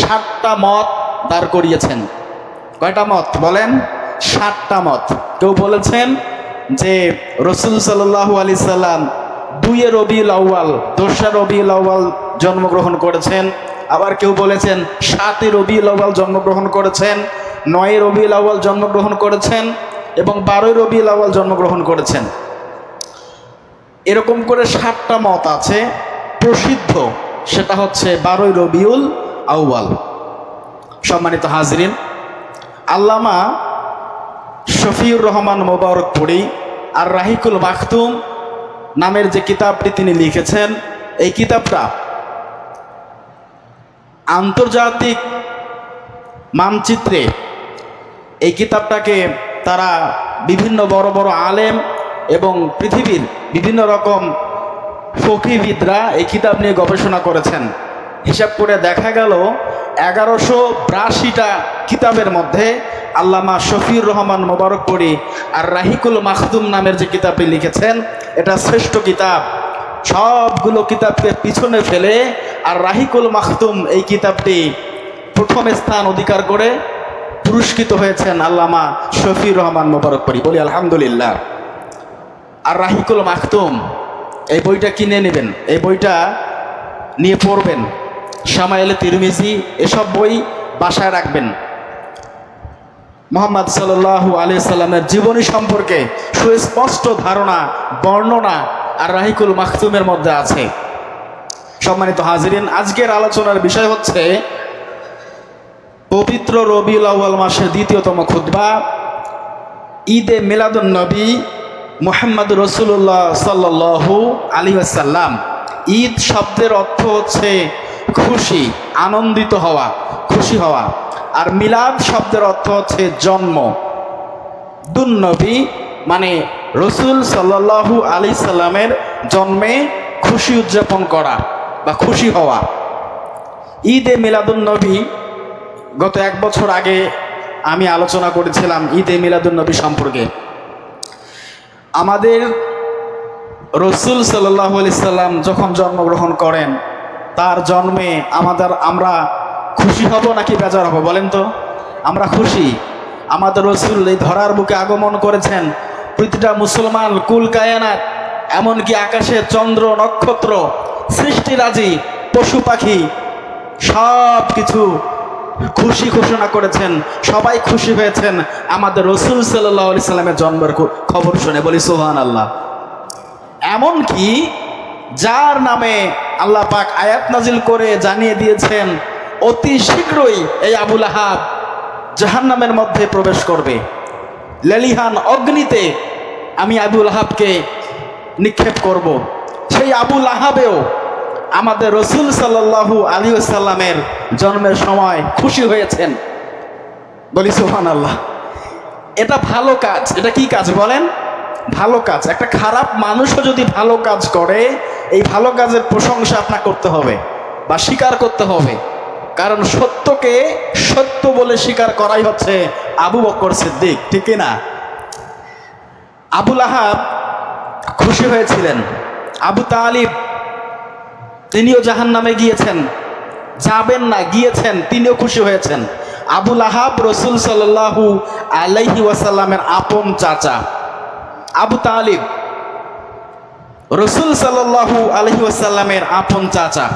7টা মত দাঁড় করিয়েছেন। কয়টা মত বলেন? 7টা মত। কেউ বলেছেন যে রাসূল সাল্লাল্লাহু আলাইহি সাল্লাম 2 রবিউল আউয়াল, 2 রবিউল আউয়াল জন্মগ্রহণ করেছেন। আবার কেউ বলেছেন 7 রবিউল আউয়াল জন্মগ্রহণ করেছেন, 9 রবিউল আউয়াল জন্মগ্রহণ করেছেন এবং 12 রবিউল আউয়াল জন্মগ্রহণ করেছেন। এরকম করে 7টা মত আছে। প্রসিদ্ধ সেটা হচ্ছে 12 রবিউল আউয়াল। সম্মানিত হাজরিন, আল্লামা শফিউর রহমান মোবারকপুরী আর রাহিকুল মাখতুম নামের যে কিতাবটি তিনি লিখেছেন, এই কিতাবটা আন্তর্জাতিক মানচিত্রে এই কিতাবটাকে তারা বিভিন্ন বড় বড় আলেম এবং পৃথিবীর বিভিন্ন রকম ফকিহবিদরা এই কিতাব নিয়ে গবেষণা করেছেন। হিসাব করে দেখা গেল 1182টা কিতাবের মধ্যে আল্লামা শফিউর রহমান মোবারকপুরী আর রাহিকুল মাখতুম নামের যে কিতাবটি লিখেছেন, এটা শ্রেষ্ঠ কিতাব। সবগুলো কিতাবকে পিছনে ফেলে আর রাহিকুল মাখতুম এই কিতাবটি প্রথম স্থান অধিকার করে পুরস্কৃত হয়েছেন আল্লামা শফিউর রহমান মোবারকপুরী। বলি আলহামদুলিল্লাহ। আর রাহিকুল মাখতুম এই বইটা কিনে নেবেন, এই বইটা নিয়ে পড়বেন। শামায়েলে তিরমিজি এসব বই বাসায় রাখবেন। মুহাম্মদ সাল্লাল্লাহু আলাইহি সাল্লামের জীবনী সম্পর্কে সুস্পষ্ট ধারণা, বর্ণনা আর রাহিকুল মাখতুমের মধ্যে আছে। সম্মানিত হাজিরিন, আজকের আলোচনার বিষয় হচ্ছে পবিত্র রবিউল আউয়াল মাসের 2তম খুতবা, ঈদে মিলাদুন নবী মুহাম্মদ রাসূলুল্লাহ সাল্লাল্লাহু আলাইহি ওয়াসাল্লাম। ঈদ শব্দের অর্থ হচ্ছে খুশি, আনন্দিত হওয়া, খুশি হওয়া। আর মিলাদ শব্দের অর্থ হচ্ছে জন্ম। দুন্নবী মানে রসুল সাল্লাল্লাহু আলাইহি সাল্লামের জন্মে খুশি উদযাপন করা বা খুশি হওয়া। ঈদে মিলাদুন নবী গত 1 বছর আগে আমি আলোচনা করেছিলাম ঈদে মিলাদুন নবী সম্পর্কে। আমাদের রসুল সাল্লাল্লাহু আলাইহি সাল্লাম যখন জন্মগ্রহণ করেন, তার জন্মে আমরা খুশি হব নাকি বেজার হব বলেন তো? আমরা খুশি। আমাদের রসুল এই ধরার বুকে আগমন করেছেন। প্রতিটা মুসলমান, কুল কায়নাত, এমনকি আকাশে চন্দ্র নক্ষত্র, সৃষ্টিরাজি, পশু পাখি সব কিছু খুশি ঘোষণা করেছেন। সবাই খুশি হয়েছেন আমাদের রসুল সাল্লাল্লাহু আলাইহি সাল্লামের জন্মের খবর শুনে। বলি সুবহানাল্লাহ। এমনকি যার নামে আল্লাহ পাক আয়াত নাজিল করে জানিয়ে দিয়েছেন অতি শীঘ্রই এই আবুল আহাব জাহান্নামের মধ্যে প্রবেশ করবে, লেলিহান অগ্নিতে আমি আবুল আহাবকে নিক্ষেপ করব। সেই আবুল আহাবেও আমাদের রসুল সাল্লাল্লাহু আলাইহি ওয়াসাল্লামের জন্মের সময় খুশি হয়েছেন। বলি সুবহানাল্লাহ। এটা ভালো কাজ। এটা কি কাজ বলেন? ভালো কাজ। একটা খারাপ মানুষও যদি ভালো কাজ করে, এই ভালো কাজের প্রশংসা আপনার করতে হবে বা স্বীকার করতে হবে। কারণ সত্যকে সত্য বলে স্বীকার করাই হচ্ছে আবু বকর সিদ্দিক, ঠিক না? আবুল আহাব খুশি হয়েছিলেন। আবু তালিব তিনিও জাহান্নামে গিয়েছেন, যাবেন না, গিয়েছেন, তিনিও খুশি হয়েছেন। আবুল আহাব রসুল সাল্লাল্লাহু আলাইহি ওয়াসাল্লামের আপন চাচা। আবু তালিব রসুল সাল্লাল্লাহু আলাইহি ওয়াসাল্লামের আপন চাচা।